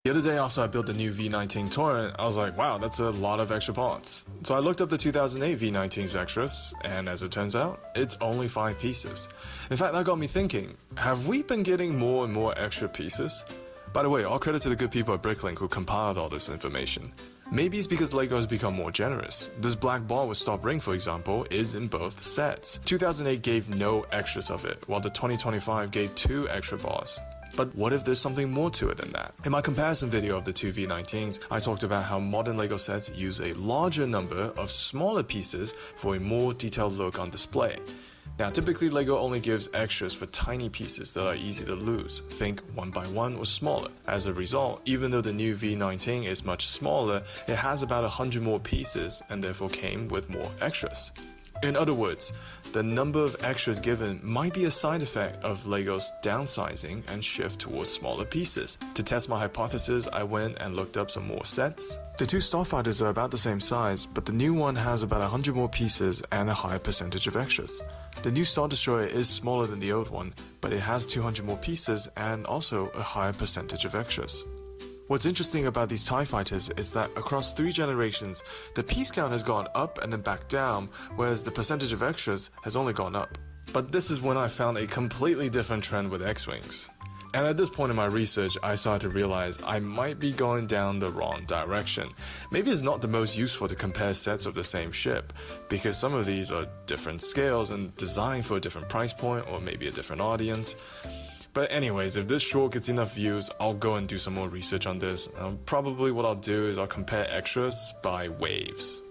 The other day after I built the new V-19 torrent, I was like, wow, that's a lot of extra parts. So I looked up the 2008 V-19's extras, and as it turns out, it's only 5 pieces. In fact, that got me thinking, have we been getting more and more extra pieces? By the way, all credit to the good people at Bricklink who compiled all this information. Maybe it's because LEGO has become more generous. This black ball with stop ring, for example, is in both sets. 2008 gave no extras of it, while the 2025 gave 2 extra balls. But what if there's something more to it than that? In my comparison video of the two V-19s, I talked about how modern LEGO sets use a larger number of smaller pieces for a more detailed look on display. Now, typically LEGO only gives extras for tiny pieces that are easy to lose, think 1x1 or smaller. As a result, even though the new V-19 is much smaller, it has about 100 more pieces and therefore came with more extras. In other words, the number of extras given might be a side effect of LEGO's downsizing and shift towards smaller pieces. To test my hypothesis, I went and looked up some more sets. The two starfighters are about the same size, but the new one has about 100 more pieces and a higher percentage of extras. The new Star Destroyer is smaller than the old one, but it has 200 more pieces and also a higher percentage of extras. What's interesting about these TIE fighters is that across 3 generations, the piece count has gone up and then back down, whereas the percentage of extras has only gone up. But this is when I found a completely different trend with X-Wings. And at this point in my research, I started to realize I might be going down the wrong direction. Maybe it's not the most useful to compare sets of the same ship, because some of these are different scales and designed for a different price point or maybe a different audience. But anyways, if this short gets enough views, I'll go and do some more research on this. Probably what I'll do is I'll compare extras by waves.